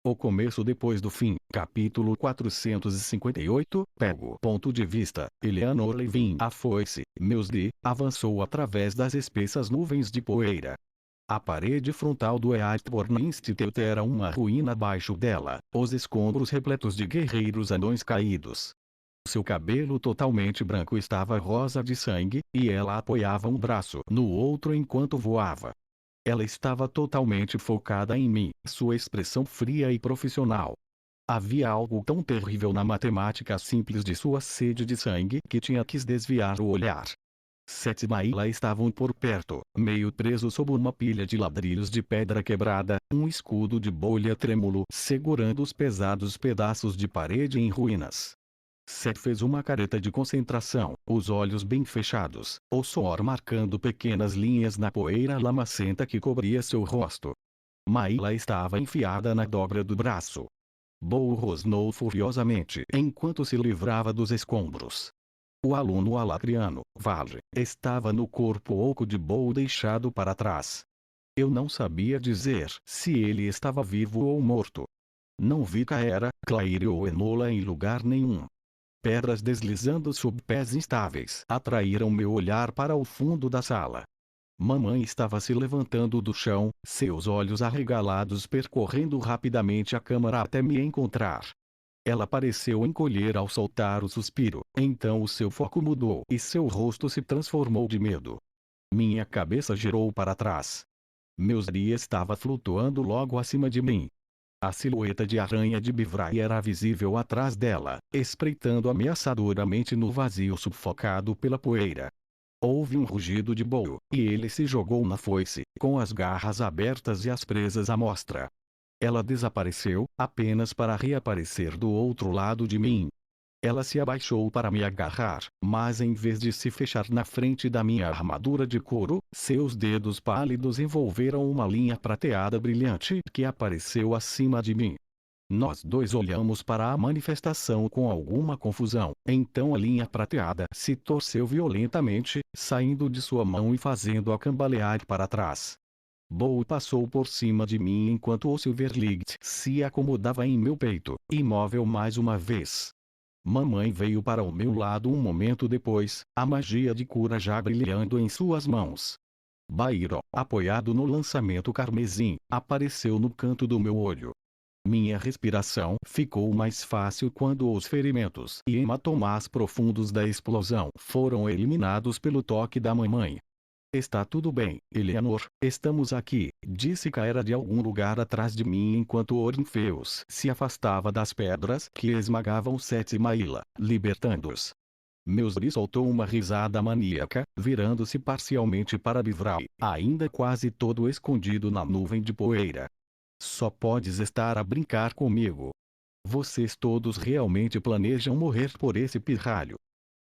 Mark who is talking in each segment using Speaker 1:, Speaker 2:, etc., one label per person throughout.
Speaker 1: O começo depois do fim. Capítulo 458. Pego. Ponto de vista. Eleanor Levin. A foice, Meusde, avançou através das espessas nuvens de poeira. A parede frontal do Eastbourne Institute era uma ruína abaixo dela, os escombros repletos de guerreiros anões caídos. Seu cabelo totalmente branco estava rosa de sangue, e ela apoiava um braço no outro enquanto voava. Ela estava totalmente focada em mim, sua expressão fria e profissional. Havia algo tão terrível na matemática simples de sua sede de sangue que tinha que desviar o olhar. Sete Maila estavam por perto, meio preso sob uma pilha de ladrilhos de pedra quebrada, um escudo de bolha trêmulo segurando os pesados pedaços de parede em ruínas. Seth fez uma careta de concentração, os olhos bem fechados, o suor marcando pequenas linhas na poeira lamacenta que cobria seu rosto. Maila estava enfiada na dobra do braço. Bo rosnou furiosamente enquanto se livrava dos escombros. O aluno alacriano, Vale, estava no corpo oco de Bo deixado para trás. Eu não sabia dizer se ele estava vivo ou morto. Não vi Caera, Claire ou Enola em lugar nenhum. Pedras deslizando sob pés instáveis atraíram meu olhar para o fundo da sala. Mamãe estava se levantando do chão, seus olhos arregalados percorrendo rapidamente a câmara até me encontrar. Ela pareceu encolher ao soltar o suspiro, então o seu foco mudou e seu rosto se transformou de medo. Minha cabeça girou para trás. Meusri estava flutuando logo acima de mim. A silhueta de aranha de Bivray era visível atrás dela, espreitando ameaçadoramente no vazio sufocado pela poeira. Houve um rugido de Bo, e ele se jogou na foice, com as garras abertas e as presas à mostra. Ela desapareceu, apenas para reaparecer do outro lado de mim. Ela se abaixou para me agarrar, mas em vez de se fechar na frente da minha armadura de couro, seus dedos pálidos envolveram uma linha prateada brilhante que apareceu acima de mim. Nós dois olhamos para a manifestação com alguma confusão, então a linha prateada se torceu violentamente, saindo de sua mão e fazendo-a cambalear para trás. Bo passou por cima de mim enquanto o Silverlight se acomodava em meu peito, imóvel mais uma vez. Mamãe veio para o meu lado um momento depois, a magia de cura já brilhando em suas mãos. Bairo, apoiado no lançamento carmesim, apareceu no canto do meu olho. Minha respiração ficou mais fácil quando os ferimentos e hematomas profundos da explosão foram eliminados pelo toque da mamãe. Está tudo bem, Eleanor, estamos aqui, disse Caera de algum lugar atrás de mim enquanto Orfeus se afastava das pedras que esmagavam Sete Maila, libertando-os. Meusri soltou uma risada maníaca, virando-se parcialmente para Bivray, ainda quase todo escondido na nuvem de poeira. Só podes estar a brincar comigo. Vocês todos realmente planejam morrer por esse pirralho.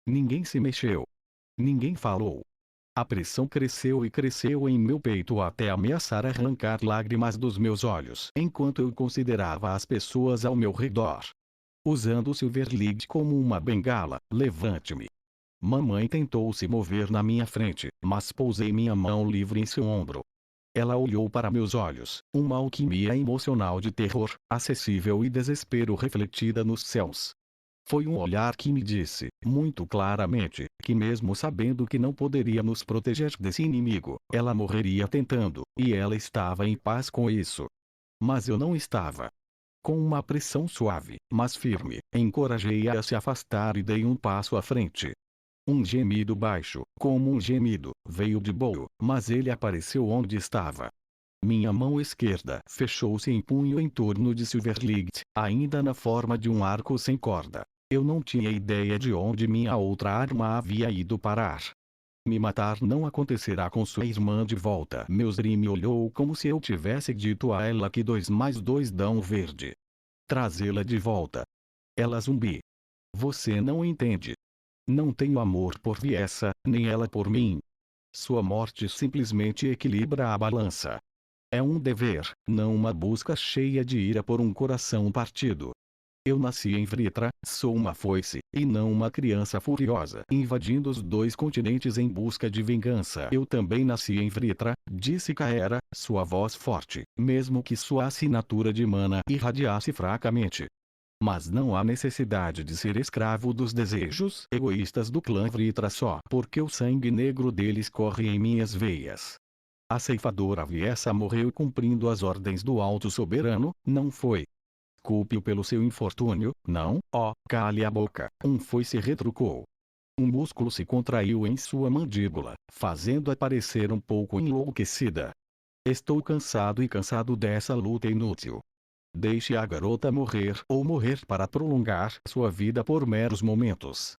Speaker 1: Ninguém se mexeu. Ninguém falou. A pressão cresceu e cresceu em meu peito até ameaçar arrancar lágrimas dos meus olhos enquanto eu considerava as pessoas ao meu redor. Usando o Silverlight como uma bengala, levante-me. Mamãe tentou se mover na minha frente, mas pousei minha mão livre em seu ombro. Ela olhou para meus olhos, uma alquimia emocional de terror, acessível e desespero refletida nos céus. Foi um olhar que me disse, muito claramente, que mesmo sabendo que não poderia nos proteger desse inimigo, ela morreria tentando, e ela estava em paz com isso. Mas eu não estava. Com uma pressão suave, mas firme, encorajei-a a se afastar e dei um passo à frente. Um gemido baixo, como um gemido, veio de Bo, mas ele apareceu onde estava. Minha mão esquerda fechou-se em punho em torno de Silverlight, ainda na forma de um arco sem corda. Eu não tinha ideia de onde minha outra arma havia ido parar. Me matar não acontecerá com sua irmã de volta. Meusri me olhou como se eu tivesse dito a ela que 2 mais 2 dão verde. Trazê-la de volta. Ela zumbi. Você não entende. Não tenho amor por Viessa, nem ela por mim. Sua morte simplesmente equilibra a balança. É um dever, não uma busca cheia de ira por um coração partido. Eu nasci em Vritra, sou uma foice, e não uma criança furiosa invadindo os dois continentes em busca de vingança. Eu também nasci em Vritra, disse Kaera, sua voz forte, mesmo que sua assinatura de mana irradiasse fracamente. Mas não há necessidade de ser escravo dos desejos egoístas do clã Vritra só porque o sangue negro deles corre em minhas veias. A ceifadora Viessa morreu cumprindo as ordens do Alto Soberano, não foi? Culpe-o pelo seu infortúnio, não, ó, cale a boca. Um foice retrucou. Um músculo se contraiu em sua mandíbula, fazendo-a parecer um pouco enlouquecida. Estou cansado e cansado dessa luta inútil. Deixe a garota morrer ou morrer para prolongar sua vida por meros momentos.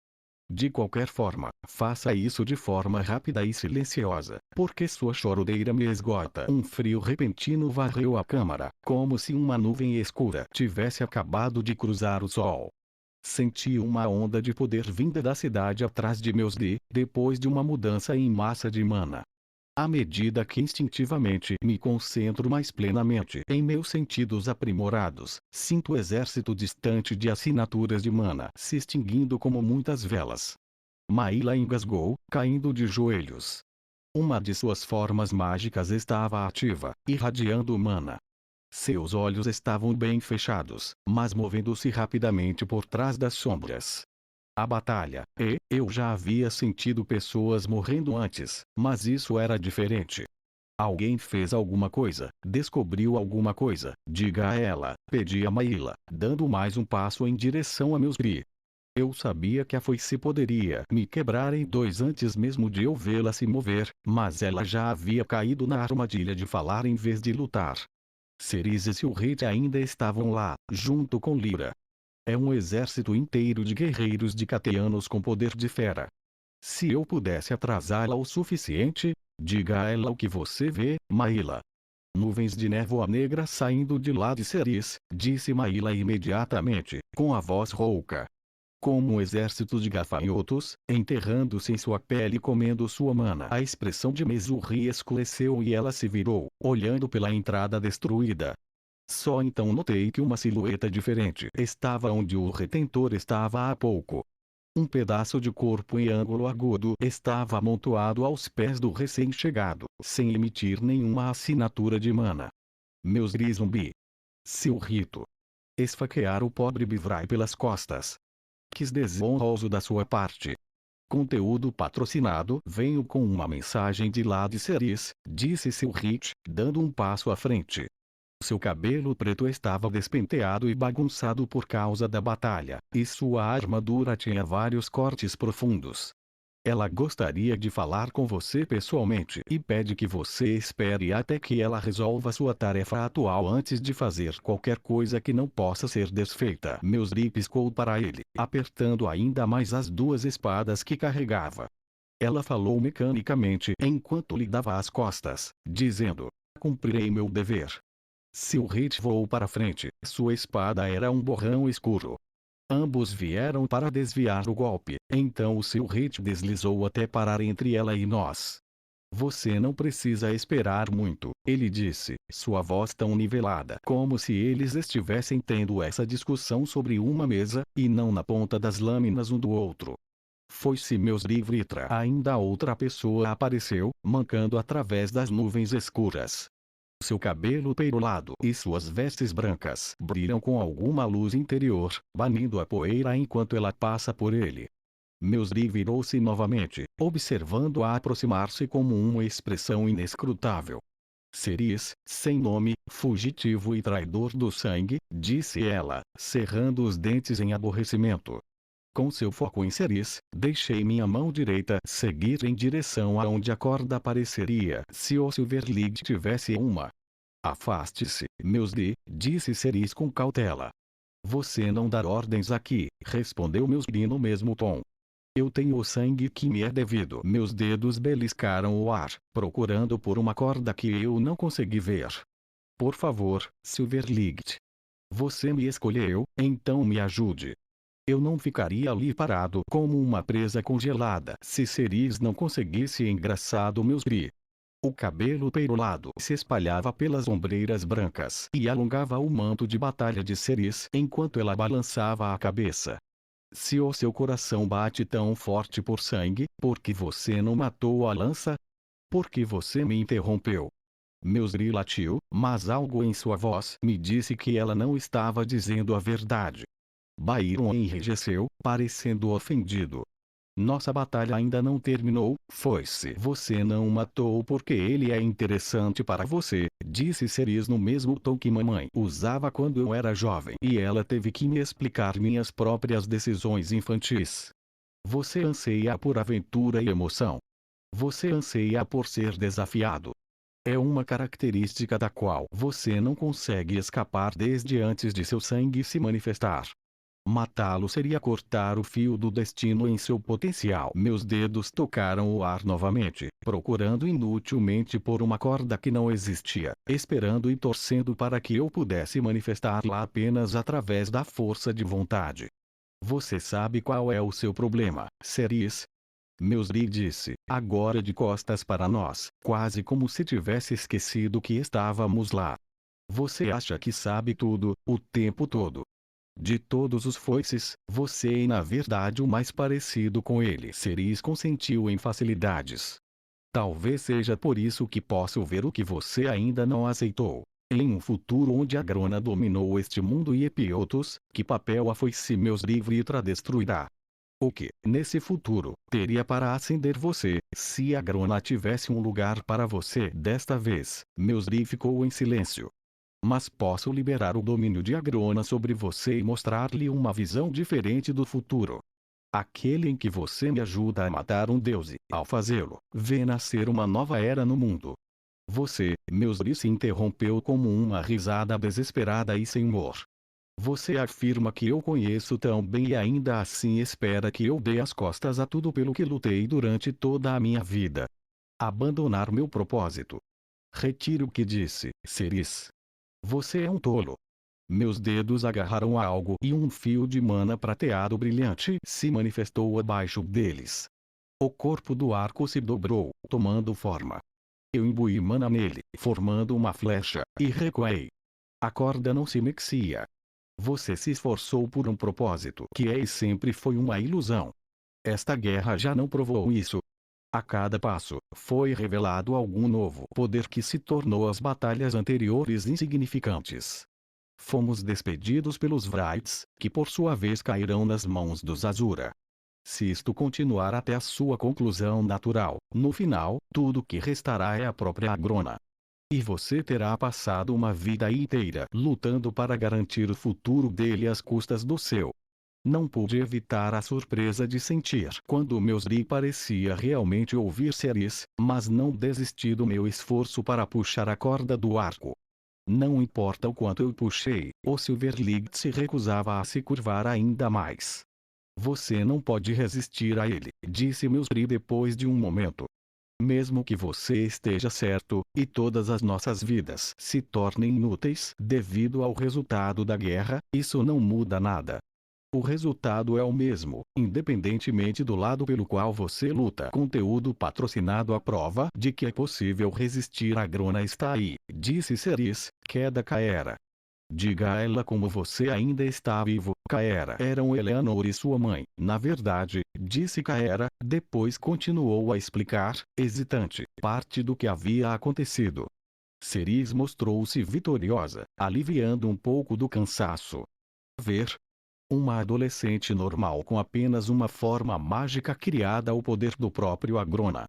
Speaker 1: De qualquer forma, faça isso de forma rápida e silenciosa, porque sua choradeira me esgota. Um frio repentino varreu a câmara, como se uma nuvem escura tivesse acabado de cruzar o sol. Senti uma onda de poder vinda da cidade atrás de meus depois de uma mudança em massa de mana. À medida que instintivamente me concentro mais plenamente em meus sentidos aprimorados, sinto o exército distante de assinaturas de mana se extinguindo como muitas velas. Maíla engasgou, caindo de joelhos. Uma de suas formas mágicas estava ativa, irradiando mana. Seus olhos estavam bem fechados, mas movendo-se rapidamente por trás das sombras. A batalha, eu já havia sentido pessoas morrendo antes, mas isso era diferente. Alguém fez alguma coisa, descobriu alguma coisa, diga a ela, pedi a Maíla, dando mais um passo em direção a meus gri. Eu sabia que a foice poderia me quebrar em dois antes mesmo de eu vê-la se mover, mas ela já havia caído na armadilha de falar em vez de lutar. Cerise e Silhit ainda estavam lá, junto com Lyra. É um exército inteiro de guerreiros Dicateanos com poder de fera. Se eu pudesse atrasá-la o suficiente, diga a ela o que você vê, Maíla. Nuvens de névoa negra saindo de lá de Cerise, disse Maíla imediatamente, com a voz rouca. Como um exército de gafanhotos, enterrando-se em sua pele e comendo sua mana. A expressão de Mezuri escureceu e ela se virou, olhando pela entrada destruída. Só então notei que uma silhueta diferente estava onde o retentor estava há pouco. Um pedaço de corpo em ângulo agudo estava amontoado aos pés do recém-chegado, sem emitir nenhuma assinatura de mana. Meus zumbi. Silhito. Esfaquear o pobre Bivrai pelas costas. Que desonroso da sua parte. Conteúdo patrocinado. Venho com uma mensagem de lá de Cerise, disse Silhit, dando um passo à frente. Seu cabelo preto estava despenteado e bagunçado por causa da batalha, e sua armadura tinha vários cortes profundos. Ela gostaria de falar com você pessoalmente e pede que você espere até que ela resolva sua tarefa atual antes de fazer qualquer coisa que não possa ser desfeita. Meusri piscou para ele, apertando ainda mais as duas espadas que carregava. Ela falou mecanicamente enquanto lhe dava as costas, dizendo: cumprirei meu dever. Silhit voou para frente, sua espada era um borrão escuro. Ambos vieram para desviar o golpe, então o Silhit deslizou até parar entre ela e nós. Você não precisa esperar muito, ele disse, sua voz tão nivelada como se eles estivessem tendo essa discussão sobre uma mesa, e não na ponta das lâminas um do outro. Foi-se Mezuri Vritra. Ainda outra pessoa apareceu, mancando através das nuvens escuras. Seu cabelo perolado e suas vestes brancas brilham com alguma luz interior, banindo a poeira enquanto ela passa por ele. Mezuri virou-se novamente, observando-a aproximar-se como uma expressão inescrutável. Cerise, sem nome, fugitivo e traidor do sangue, disse ela, cerrando os dentes em aborrecimento. Com seu foco em Cerise, deixei minha mão direita seguir em direção aonde a corda apareceria se o Silverlead tivesse uma. Afaste-se, Mezuri, disse Cerise com cautela. Você não dá ordens aqui, respondeu Mezuri no mesmo tom. Eu tenho o sangue que me é devido. Meus dedos beliscaram o ar, procurando por uma corda que eu não consegui ver. Por favor, Silverlead. Você me escolheu, então me ajude. Eu não ficaria ali parado como uma presa congelada se Cerise não conseguisse engraçado Mezuri. O cabelo perolado se espalhava pelas ombreiras brancas e alongava o manto de batalha de Ceres enquanto ela balançava a cabeça. Se o seu coração bate tão forte por sangue, por que você não matou a lança? Por que você me interrompeu? Meusri latiu, mas algo em sua voz me disse que ela não estava dizendo a verdade. Byron enrijeceu, parecendo ofendido. Nossa batalha ainda não terminou, foi-se. Você não o matou porque ele é interessante para você, disse Ceres no mesmo tom que mamãe usava quando eu era jovem e ela teve que me explicar minhas próprias decisões infantis. Você anseia por aventura e emoção. Você anseia por ser desafiado. É uma característica da qual você não consegue escapar desde antes de seu sangue se manifestar. Matá-lo seria cortar o fio do destino em seu potencial. Meus dedos tocaram o ar novamente, procurando inutilmente por uma corda que não existia, esperando e torcendo para que eu pudesse manifestá-la apenas através da força de vontade. Você sabe qual é o seu problema, Ceres? Meusri disse, agora de costas para nós, quase como se tivesse esquecido que estávamos lá. Você acha que sabe tudo, o tempo todo. De todos os foices, você é na verdade o mais parecido com ele. Ceres consentiu em facilidades. Talvez seja por isso que posso ver o que você ainda não aceitou. Em um futuro onde a Grona dominou este mundo e Epiotos, que papel a foice Meusri Vritra destruirá? O que, nesse futuro, teria para acender você, se a Grona tivesse um lugar para você? Desta vez, Meusri ficou em silêncio. Mas posso liberar o domínio de Agrona sobre você e mostrar-lhe uma visão diferente do futuro. Aquele em que você me ajuda a matar um deus e, ao fazê-lo, vê nascer uma nova era no mundo. Você, Meusri se interrompeu como uma risada desesperada e sem humor. Você afirma que eu conheço tão bem e ainda assim espera que eu dê as costas a tudo pelo que lutei durante toda a minha vida. Abandonar meu propósito. Retire o que disse, Ceres. Você é um tolo. Meus dedos agarraram a algo e um fio de mana prateado brilhante se manifestou abaixo deles. O corpo do arco se dobrou, tomando forma. Eu imbuí mana nele, formando uma flecha, e recuei. A corda não se mexia. Você se esforçou por um propósito que é e sempre foi uma ilusão. Esta guerra já não provou isso. A cada passo, foi revelado algum novo poder que se tornou as batalhas anteriores insignificantes. Fomos despedidos pelos Vrites, que por sua vez cairão nas mãos dos Azura. Se isto continuar até a sua conclusão natural, no final, tudo que restará é a própria Agrona. E você terá passado uma vida inteira lutando para garantir o futuro dele às custas do seu. Não pude evitar a surpresa de sentir quando Meusri parecia realmente ouvir Ceres, mas não desisti do meu esforço para puxar a corda do arco. Não importa o quanto eu puxei, o Silverlight se recusava a se curvar ainda mais. Você não pode resistir a ele, disse Meusri depois de um momento. Mesmo que você esteja certo, e todas as nossas vidas se tornem inúteis devido ao resultado da guerra, isso não muda nada. O resultado é o mesmo, independentemente do lado pelo qual você luta. Conteúdo patrocinado. A prova de que é possível resistir à Grona está aí, disse Ceres, queda Caera. Diga a ela como você ainda está vivo. Caera eram Eleanor e sua mãe. Na verdade, disse Caera, depois continuou a explicar, hesitante, parte do que havia acontecido. Ceres mostrou-se vitoriosa, aliviando um pouco do cansaço. Ver. Uma adolescente normal com apenas uma forma mágica criada ao poder do próprio Agrona.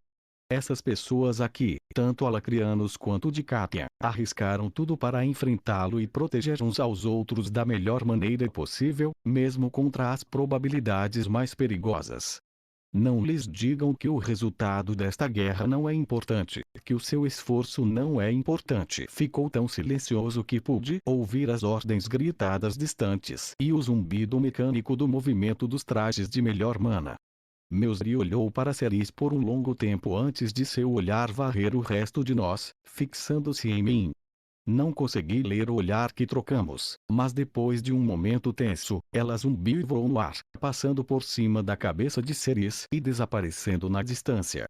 Speaker 1: Essas pessoas aqui, tanto alacrianos quanto de Cátia, arriscaram tudo para enfrentá-lo e proteger uns aos outros da melhor maneira possível, mesmo contra as probabilidades mais perigosas. Não lhes digam que o resultado desta guerra não é importante, que o seu esforço não é importante. Ficou tão silencioso que pude ouvir as ordens gritadas distantes e o zumbido mecânico do movimento dos trajes de melhor mana. Meusri olhou para Ceres por um longo tempo antes de seu olhar varrer o resto de nós, fixando-se em mim. Não consegui ler o olhar que trocamos, mas depois de um momento tenso, ela zumbiu e voou no ar, passando por cima da cabeça de Ceres e desaparecendo na distância.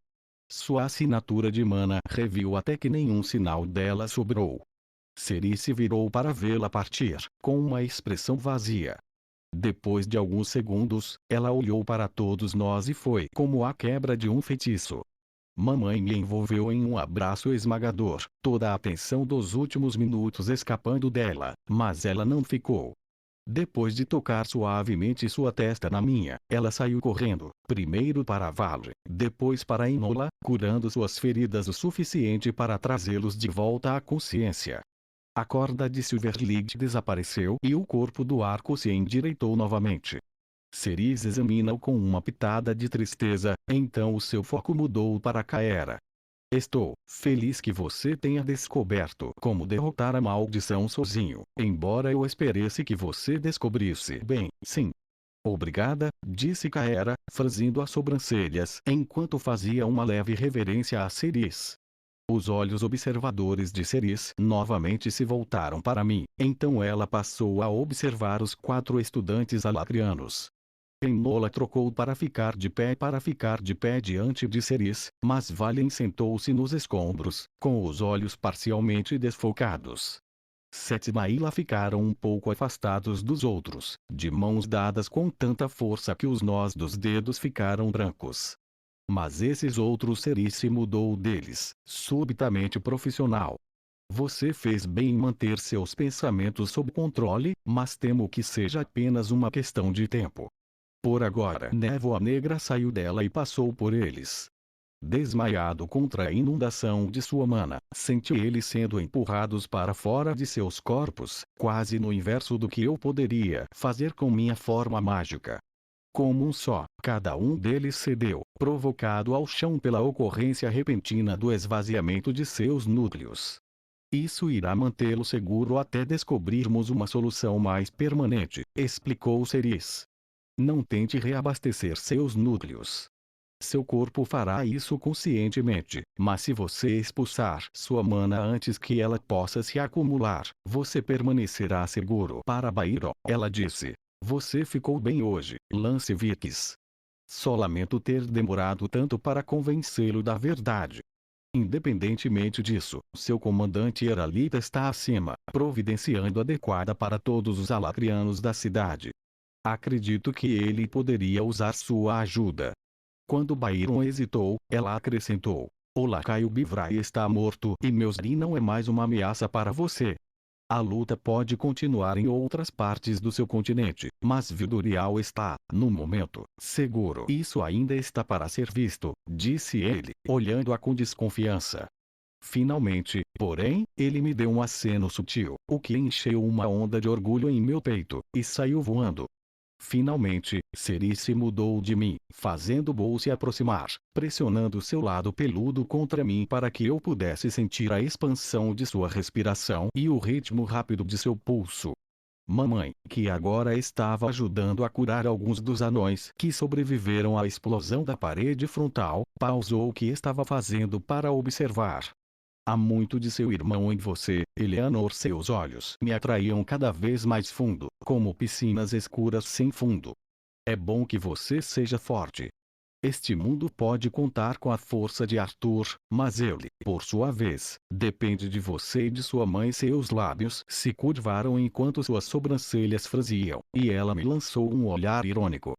Speaker 1: Sua assinatura de mana reviu até que nenhum sinal dela sobrou. Cerise se virou para vê-la partir, com uma expressão vazia. Depois de alguns segundos, ela olhou para todos nós e foi como a quebra de um feitiço. Mamãe me envolveu em um abraço esmagador, toda a tensão dos últimos minutos escapando dela, mas ela não ficou. Depois de tocar suavemente sua testa na minha, ela saiu correndo, primeiro para Vale, depois para Enola, curando suas feridas o suficiente para trazê-los de volta à consciência. A corda de Silverlead desapareceu e o corpo do arco se endireitou novamente. Cerise examina-o com uma pitada de tristeza, então o seu foco mudou para Kaera. Estou feliz que você tenha descoberto como derrotar a maldição sozinho, embora eu esperasse que você descobrisse bem, sim. Obrigada, disse Kaera, franzindo as sobrancelhas enquanto fazia uma leve reverência a Cerise. Os olhos observadores de Cerise novamente se voltaram para mim, então ela passou a observar os 4 estudantes alacrianos. Enola trocou para ficar de pé diante de Cerise, mas Valen sentou-se nos escombros, com os olhos parcialmente desfocados. Seth e Maila ficaram um pouco afastados dos outros, de mãos dadas com tanta força que os nós dos dedos ficaram brancos. Mas esses outros Cerise mudou deles, subitamente profissional. Você fez bem em manter seus pensamentos sob controle, mas temo que seja apenas uma questão de tempo. Por agora, névoa negra saiu dela e passou por eles. Desmaiado contra a inundação de sua mana, senti eles sendo empurrados para fora de seus corpos, quase no inverso do que eu poderia fazer com minha forma mágica. Como um só, cada um deles cedeu, provocado ao chão pela ocorrência repentina do esvaziamento de seus núcleos. Isso irá mantê-lo seguro até descobrirmos uma solução mais permanente, explicou Cerise. Não tente reabastecer seus núcleos. Seu corpo fará isso conscientemente, mas se você expulsar sua mana antes que ela possa se acumular, você permanecerá seguro. Para Bairo, ela disse. Você ficou bem hoje, Lance Vikes. Só lamento ter demorado tanto para convencê-lo da verdade. Independentemente disso, seu comandante Heralita está acima, providenciando adequada para todos os alacrianos da cidade. Acredito que ele poderia usar sua ajuda. Quando Byron hesitou, ela acrescentou. O lacaio Bivray está morto e Meusri não é mais uma ameaça para você. A luta pode continuar em outras partes do seu continente, mas Vildurial está, no momento, seguro. Isso ainda está para ser visto, disse ele, olhando-a com desconfiança. Finalmente, porém, ele me deu um aceno sutil, o que encheu uma onda de orgulho em meu peito, e saiu voando. Finalmente, Cerise mudou de mim, fazendo Bo se aproximar, pressionando seu lado peludo contra mim para que eu pudesse sentir a expansão de sua respiração e o ritmo rápido de seu pulso. Mamãe, que agora estava ajudando a curar alguns dos anões que sobreviveram à explosão da parede frontal, pausou o que estava fazendo para observar. Há muito de seu irmão em você, Eleanor. Seus olhos me atraíam cada vez mais fundo, como piscinas escuras sem fundo. É bom que você seja forte. Este mundo pode contar com a força de Arthur, mas ele, por sua vez, depende de você e de sua mãe. Seus lábios se curvaram enquanto suas sobrancelhas franziam, e ela me lançou um olhar irônico.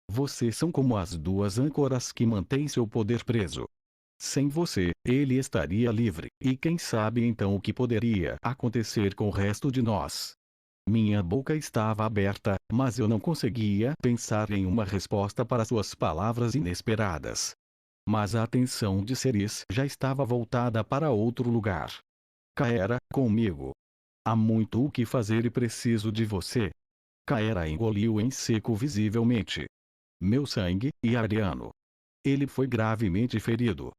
Speaker 1: Vocês são como as 2 âncoras que mantêm seu poder preso. Sem você, ele estaria livre, e quem sabe então o que poderia acontecer com o resto de nós. Minha boca estava aberta, mas eu não conseguia pensar em uma resposta para suas palavras inesperadas. Mas a atenção de Cerise já estava voltada para outro lugar. Kaera, comigo. Há muito o que fazer e preciso de você. Kaera engoliu em seco visivelmente. Meu sangue, e Ariano. Ele foi gravemente ferido.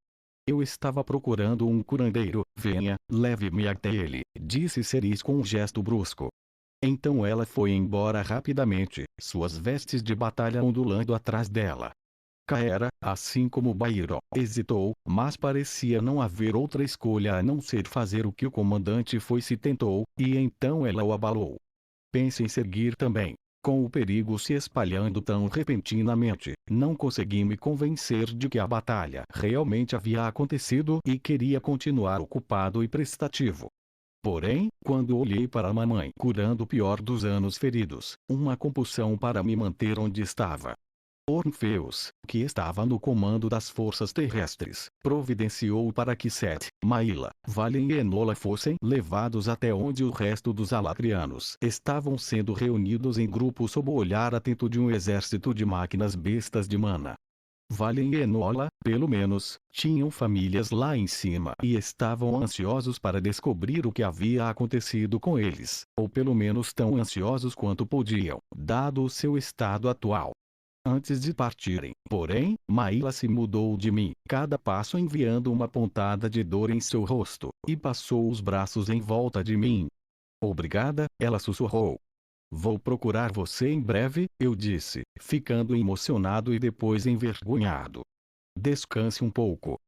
Speaker 1: Eu estava procurando um curandeiro. Venha, leve-me até ele, disse Cerise com um gesto brusco. Então ela foi embora rapidamente, suas vestes de batalha ondulando atrás dela. Kaera, assim como Bairo, hesitou, mas parecia não haver outra escolha a não ser fazer o que o comandante foi se tentou, e então ela o abalou. Pense em seguir também. Com o perigo se espalhando tão repentinamente, não consegui me convencer de que a batalha realmente havia acontecido e queria continuar ocupado e prestativo. Porém, quando olhei para a mamãe curando o pior dos anos feridos, uma compulsão para me manter onde estava. Orfeus, que estava no comando das forças terrestres, providenciou para que Seth, Maíla, Valen e Enola fossem levados até onde o resto dos alacrianos estavam sendo reunidos em grupo sob o olhar atento de um exército de máquinas bestas de mana. Valen e Enola, pelo menos, tinham famílias lá em cima e estavam ansiosos para descobrir o que havia acontecido com eles, ou pelo menos tão ansiosos quanto podiam, dado o seu estado atual. Antes de partirem, porém, Maíla se mudou de mim, cada passo enviando uma pontada de dor em seu rosto, e passou os braços em volta de mim. Obrigada, ela sussurrou. Vou procurar você em breve, eu disse, ficando emocionado e depois envergonhado. Descanse um pouco.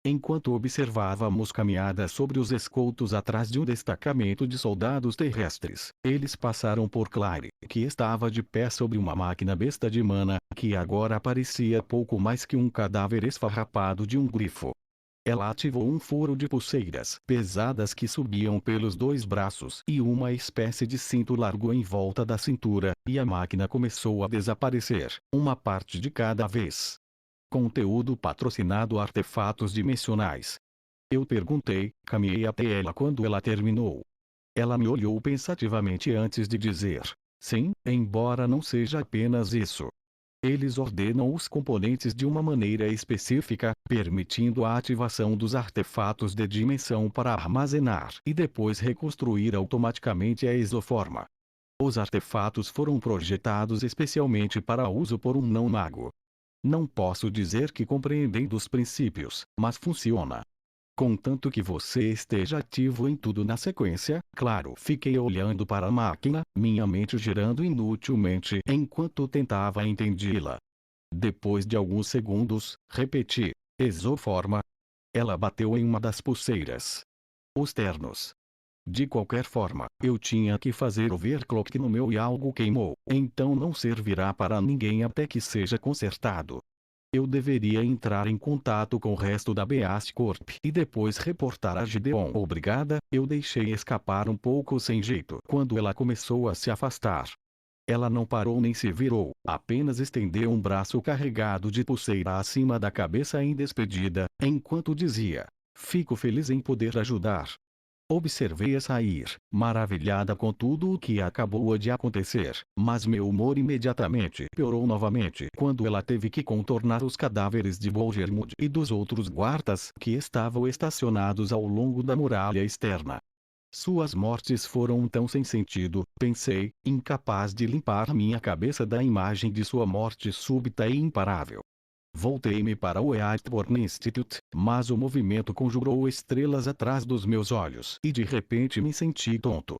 Speaker 1: Enquanto observávamos caminhada sobre os escoltos atrás de um destacamento de soldados terrestres, eles passaram por Claire, que estava de pé sobre uma máquina besta de mana, que agora parecia pouco mais que um cadáver esfarrapado de um grifo. Ela ativou um furo de pulseiras pesadas que subiam pelos dois braços e uma espécie de cinto largo em volta da cintura, e a máquina começou a desaparecer, uma parte de cada vez. Conteúdo patrocinado Artefatos Dimensionais. Eu perguntei, caminhei até ela quando ela terminou. Ela me olhou pensativamente antes de dizer: sim, embora não seja apenas isso. Eles ordenam os componentes de uma maneira específica, permitindo a ativação dos artefatos de dimensão para armazenar e depois reconstruir automaticamente a exoforma. Os artefatos foram projetados especialmente para uso por um não-mago. Não posso dizer que compreendem dos princípios, mas funciona. Contanto que você esteja ativo em tudo na sequência, claro. Fiquei olhando para a máquina, minha mente girando inutilmente enquanto tentava entendê-la. Depois de alguns segundos, repeti: exoforma. Ela bateu em uma das pulseiras. Os ternos. De qualquer forma, eu tinha que fazer overclock no meu e algo queimou, então não servirá para ninguém até que seja consertado. Eu deveria entrar em contato com o resto da Beast Corp e depois reportar a Gideon. Obrigada, eu deixei escapar um pouco sem jeito quando ela começou a se afastar. Ela não parou nem se virou, apenas estendeu um braço carregado de pulseira acima da cabeça em despedida, enquanto dizia: fico feliz em poder ajudar. Observei-a sair, maravilhada com tudo o que acabou de acontecer, mas meu humor imediatamente piorou novamente quando ela teve que contornar os cadáveres de Bolgermund e dos outros guardas que estavam estacionados ao longo da muralha externa. Suas mortes foram tão sem sentido, pensei, incapaz de limpar minha cabeça da imagem de sua morte súbita e imparável. Voltei-me para o Earthborn Institute, mas o movimento conjurou estrelas atrás dos meus olhos e de repente me senti tonto.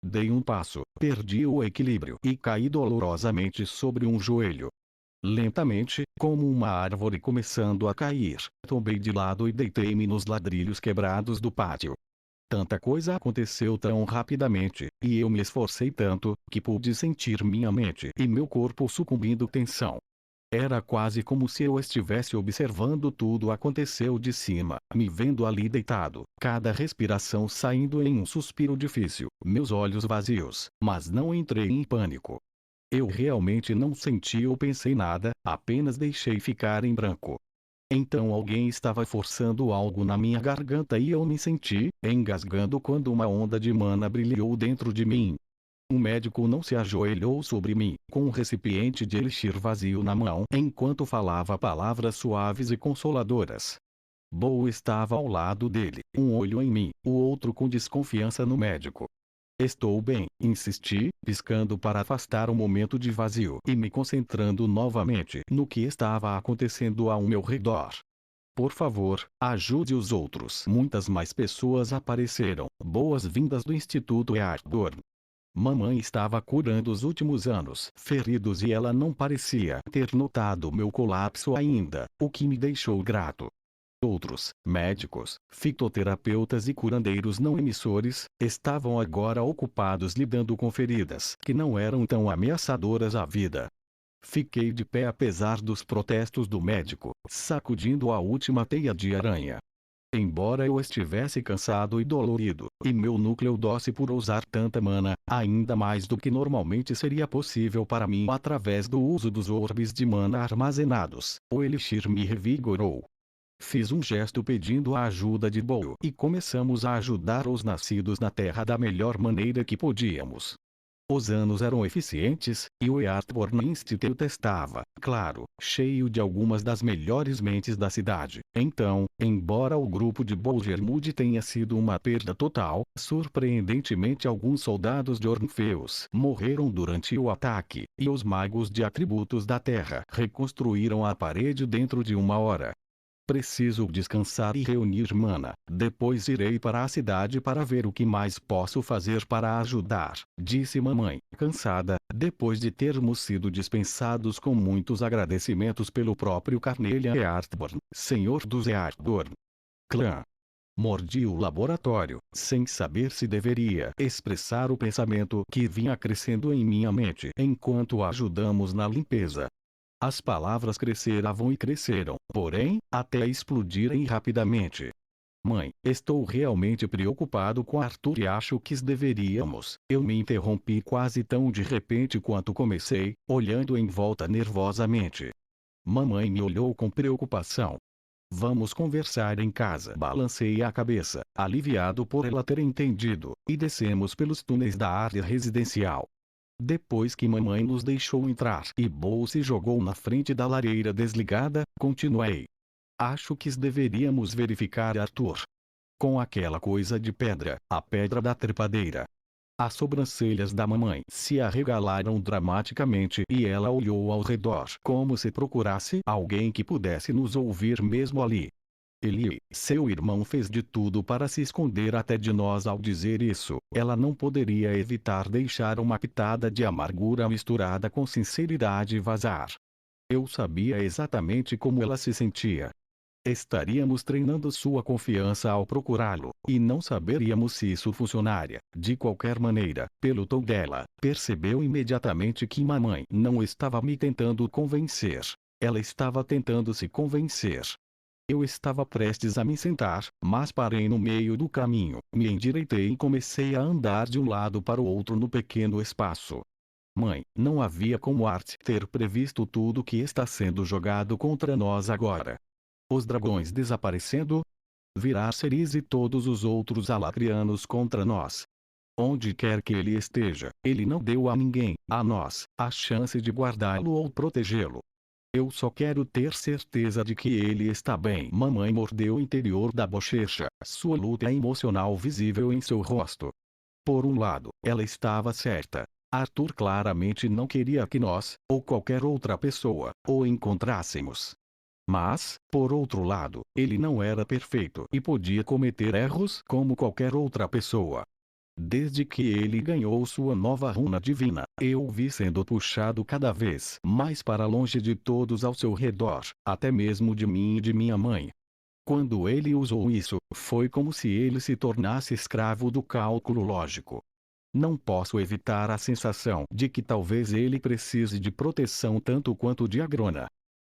Speaker 1: Dei um passo, perdi o equilíbrio e caí dolorosamente sobre um joelho. Lentamente, como uma árvore começando a cair, tombei de lado e deitei-me nos ladrilhos quebrados do pátio. Tanta coisa aconteceu tão rapidamente, e eu me esforcei tanto, que pude sentir minha mente e meu corpo sucumbindo à tensão. Era quase como se eu estivesse observando tudo aconteceu de cima, me vendo ali deitado, cada respiração saindo em um suspiro difícil, meus olhos vazios, mas não entrei em pânico. Eu realmente não senti ou pensei nada, apenas deixei ficar em branco. Então alguém estava forçando algo na minha garganta e eu me senti engasgando quando uma onda de mana brilhou dentro de mim. Um médico não se ajoelhou sobre mim, com um recipiente de elixir vazio na mão, enquanto falava palavras suaves e consoladoras. Bo estava ao lado dele, um olho em mim, o outro com desconfiança no médico. Estou bem, insisti, piscando para afastar o momento de vazio e me concentrando novamente no que estava acontecendo ao meu redor. Por favor, ajude os outros. Muitas mais pessoas apareceram, boas-vindas do Instituto Earthborn. Mamãe estava curando os últimos anos feridos e ela não parecia ter notado meu colapso ainda, o que me deixou grato. Outros, médicos, fitoterapeutas e curandeiros não emissores, estavam agora ocupados lidando com feridas que não eram tão ameaçadoras à vida. Fiquei de pé apesar dos protestos do médico, sacudindo a última teia de aranha. Embora eu estivesse cansado e dolorido, e meu núcleo doce por usar tanta mana, ainda mais do que normalmente seria possível para mim através do uso dos orbes de mana armazenados, o elixir me revigorou. Fiz um gesto pedindo a ajuda de Bow e começamos a ajudar os nascidos na Terra da melhor maneira que podíamos. Os anos eram eficientes, e o Earthborn Institute estava, claro, cheio de algumas das melhores mentes da cidade. Então, embora o grupo de Bolgermude tenha sido uma perda total, surpreendentemente alguns soldados de Ornfeus morreram durante o ataque, e os magos de atributos da Terra reconstruíram a parede dentro de 1 hora. Preciso descansar e reunir mana. Depois irei para a cidade para ver o que mais posso fazer para ajudar, disse mamãe, cansada, depois de termos sido dispensados com muitos agradecimentos pelo próprio Carnelian Earthborn, senhor dos Earthborn. Clã. Mordi o laboratório, sem saber se deveria expressar o pensamento que vinha crescendo em minha mente enquanto ajudamos na limpeza. As palavras cresceravam e cresceram, porém, até explodirem rapidamente. Mãe, estou realmente preocupado com Arthur e acho que deveríamos. Eu me interrompi quase tão de repente quanto comecei, olhando em volta nervosamente. Mamãe me olhou com preocupação. Vamos conversar em casa. Balancei a cabeça, aliviado por ela ter entendido, e descemos pelos túneis da área residencial. Depois que mamãe nos deixou entrar e Bo se jogou na frente da lareira desligada, continuei. Acho que deveríamos verificar Arthur. Com aquela coisa de pedra, a pedra da trepadeira. As sobrancelhas da mamãe se arregalaram dramaticamente e ela olhou ao redor como se procurasse alguém que pudesse nos ouvir mesmo ali. Ele, seu irmão, fez de tudo para se esconder até de nós ao dizer isso. Ela não poderia evitar deixar uma pitada de amargura misturada com sinceridade vazar. Eu sabia exatamente como ela se sentia. Estaríamos treinando sua confiança ao procurá-lo, e não saberíamos se isso funcionaria. De qualquer maneira, pelo tom dela, percebeu imediatamente que mamãe não estava me tentando convencer. Ela estava tentando se convencer. Eu estava prestes a me sentar, mas parei no meio do caminho, me endireitei e comecei a andar de um lado para o outro no pequeno espaço. Mãe, não havia como Art ter previsto tudo que está sendo jogado contra nós agora. Os dragões desaparecendo, virar Ceres e todos os outros alacrianos contra nós. Onde quer que ele esteja, ele não deu a ninguém, a nós, a chance de guardá-lo ou protegê-lo. Eu só quero ter certeza de que ele está bem. Mamãe mordeu o interior da bochecha, sua luta emocional visível em seu rosto. Por um lado, ela estava certa. Arthur claramente não queria que nós, ou qualquer outra pessoa, o encontrássemos. Mas, por outro lado, ele não era perfeito e podia cometer erros como qualquer outra pessoa. Desde que ele ganhou sua nova runa divina, eu o vi sendo puxado cada vez mais para longe de todos ao seu redor, até mesmo de mim e de minha mãe. Quando ele usou isso, foi como se ele se tornasse escravo do cálculo lógico. Não posso evitar a sensação de que talvez ele precise de proteção tanto quanto de Agrona.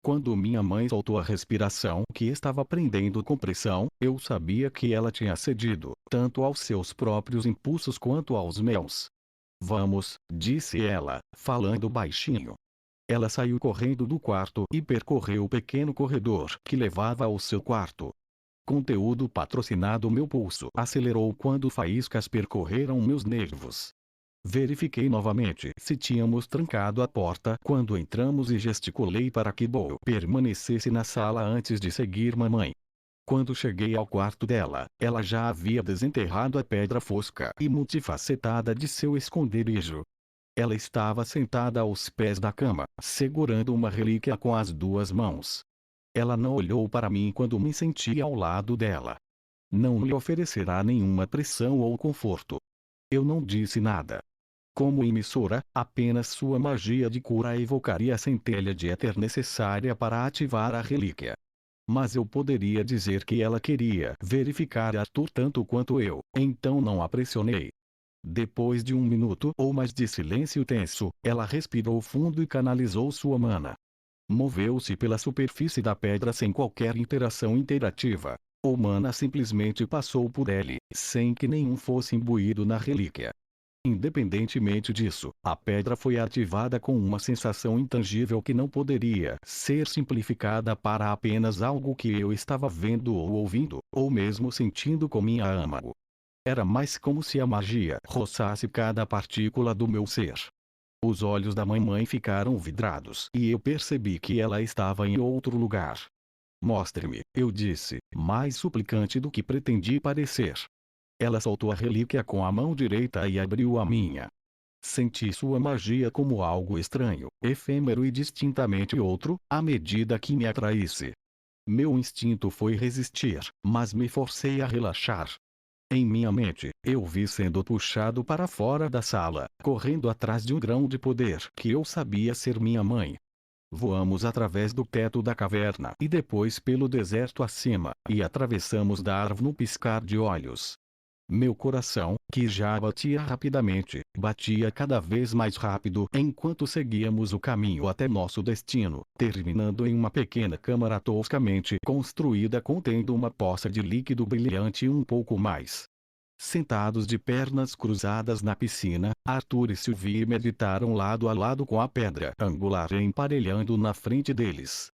Speaker 1: Quando minha mãe soltou a respiração que estava prendendo com pressão, eu sabia que ela tinha cedido, tanto aos seus próprios impulsos quanto aos meus. Vamos, disse ela, falando baixinho. Ela saiu correndo do quarto e percorreu o pequeno corredor que levava ao seu quarto. Conteúdo patrocinado. Meu pulso acelerou quando faíscas percorreram meus nervos. Verifiquei novamente se tínhamos trancado a porta quando entramos e gesticulei para que Bo permanecesse na sala antes de seguir mamãe. Quando cheguei ao quarto dela, ela já havia desenterrado a pedra fosca e multifacetada de seu esconderijo. Ela estava sentada aos pés da cama, segurando uma relíquia com as duas mãos. Ela não olhou para mim quando me senti ao lado dela. Não lhe oferecerá nenhuma pressão ou conforto. Eu não disse nada. Como emissora, apenas sua magia de cura evocaria a centelha de éter necessária para ativar a relíquia. Mas eu poderia dizer que ela queria verificar Arthur tanto quanto eu, então não a pressionei. Depois de 1 minuto ou mais de silêncio tenso, ela respirou fundo e canalizou sua mana. Moveu-se pela superfície da pedra sem qualquer interativa. O mana simplesmente passou por ele, sem que nenhum fosse imbuído na relíquia. Independentemente disso, a pedra foi ativada com uma sensação intangível que não poderia ser simplificada para apenas algo que eu estava vendo ou ouvindo, ou mesmo sentindo com minha âmago. Era mais como se a magia roçasse cada partícula do meu ser. Os olhos da mamãe ficaram vidrados e eu percebi que ela estava em outro lugar. Mostre-me, eu disse, mais suplicante do que pretendi parecer. Ela soltou a relíquia com a mão direita e abriu a minha. Senti sua magia como algo estranho, efêmero e distintamente outro, à medida que me atraísse. Meu instinto foi resistir, mas me forcei a relaxar. Em minha mente, eu vi sendo puxado para fora da sala, correndo atrás de um grão de poder que eu sabia ser minha mãe. Voamos através do teto da caverna e depois pelo deserto acima, e atravessamos Darv num piscar de olhos. Meu coração, que já batia rapidamente, batia cada vez mais rápido enquanto seguíamos o caminho até nosso destino, terminando em uma pequena câmara toscamente construída contendo uma poça de líquido brilhante um pouco mais. Sentados de pernas cruzadas na piscina, Arthur e Sylvie meditaram lado a lado com a pedra angular emparelhando na frente deles.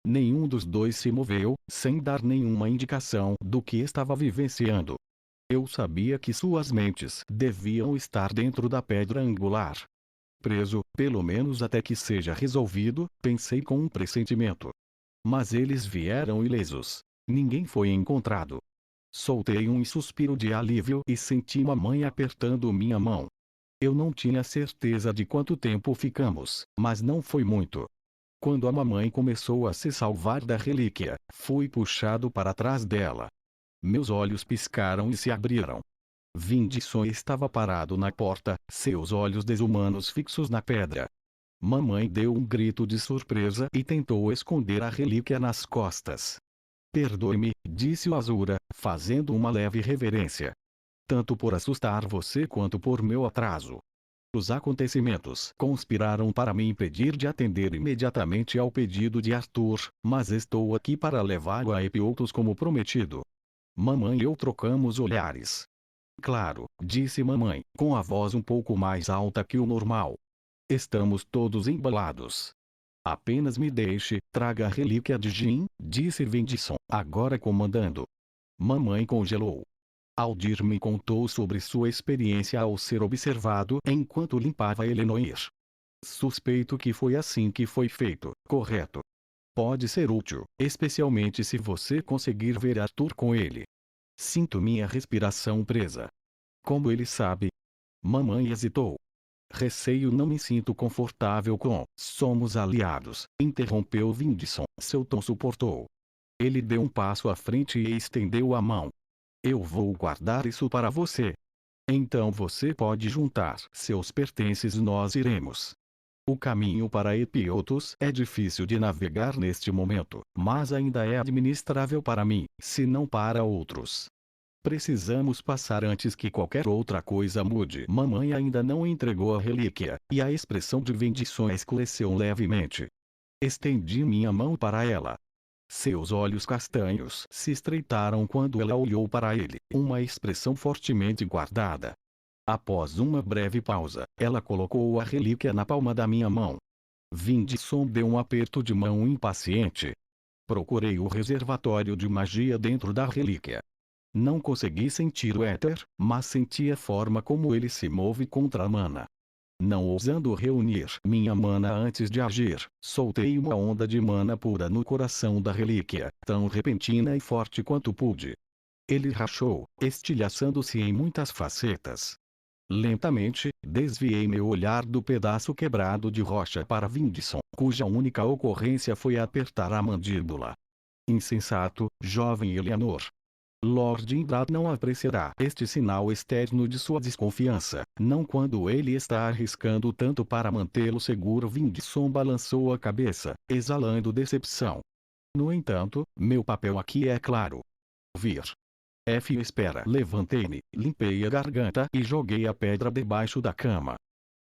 Speaker 1: Nenhum dos dois se moveu, sem dar nenhuma indicação do que estava vivenciando. Eu sabia que suas mentes deviam estar dentro da pedra angular. Preso, pelo menos até que seja resolvido, pensei com um pressentimento. Mas eles vieram ilesos. Ninguém foi encontrado. Soltei um suspiro de alívio e senti mamãe apertando minha mão. Eu não tinha certeza de quanto tempo ficamos, mas não foi muito. Quando a mamãe começou a se salvar da relíquia, fui puxado para trás dela. Meus olhos piscaram e se abriram. Vindisson estava parado na porta, seus olhos desumanos fixos na pedra. Mamãe deu um grito de surpresa e tentou esconder a relíquia nas costas. Perdoe-me, disse o Azura, fazendo uma leve reverência. Tanto por assustar você quanto por meu atraso. Os acontecimentos conspiraram para me impedir de atender imediatamente ao pedido de Arthur, mas estou aqui para levá-lo a Epiotos como prometido. Mamãe e eu trocamos olhares. Claro, disse mamãe, com a voz um pouco mais alta que o normal. Estamos todos embalados. Apenas me deixe, traga a relíquia de Jin, disse Vindisson, agora comandando. Mamãe congelou. Aldir me contou sobre sua experiência ao ser observado enquanto limpava Elenoir. Suspeito que foi assim que foi feito, correto? Pode ser útil, especialmente se você conseguir ver Arthur com ele. Sinto minha respiração presa. Como ele sabe? Mamãe hesitou. Receio não me sinto confortável com. Somos aliados, interrompeu Vindisson. Seu tom suportou. Ele deu um passo à frente e estendeu a mão. Eu vou guardar isso para você. Então você pode juntar seus pertences e nós iremos. O caminho para Epiotos é difícil de navegar neste momento, mas ainda é administrável para mim, se não para outros. Precisamos passar antes que qualquer outra coisa mude. Mamãe ainda não entregou a relíquia, e a expressão de Vindisson escureceu levemente. Estendi minha mão para ela. Seus olhos castanhos se estreitaram quando ela olhou para ele, uma expressão fortemente guardada. Após uma breve pausa, ela colocou a relíquia na palma da minha mão. Vindisson deu um aperto de mão impaciente. Procurei o reservatório de magia dentro da relíquia. Não consegui sentir o éter, mas senti a forma como ele se move contra a mana. Não ousando reunir minha mana antes de agir, soltei uma onda de mana pura no coração da relíquia, tão repentina e forte quanto pude. Ele rachou, estilhaçando-se em muitas facetas. Lentamente, desviei meu olhar do pedaço quebrado de rocha para Vindisson, cuja única ocorrência foi apertar a mandíbula. Insensato, jovem Eleanor. Lord Indrad não apreciará este sinal externo de sua desconfiança, não quando ele está arriscando tanto para mantê-lo seguro. Vindisson balançou a cabeça, exalando decepção. No entanto, meu papel aqui é claro. Vir. F. Espera. Levantei-me, limpei a garganta e joguei a pedra debaixo da cama.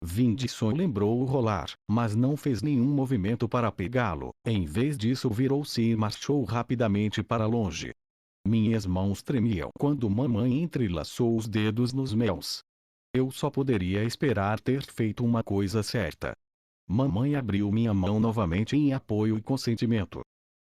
Speaker 1: Vindson lembrou-o rolar, mas não fez nenhum movimento para pegá-lo. Em vez disso, virou-se e marchou rapidamente para longe. Minhas mãos tremiam quando mamãe entrelaçou os dedos nos meus. Eu só poderia esperar ter feito uma coisa certa. Mamãe abriu minha mão novamente em apoio e consentimento.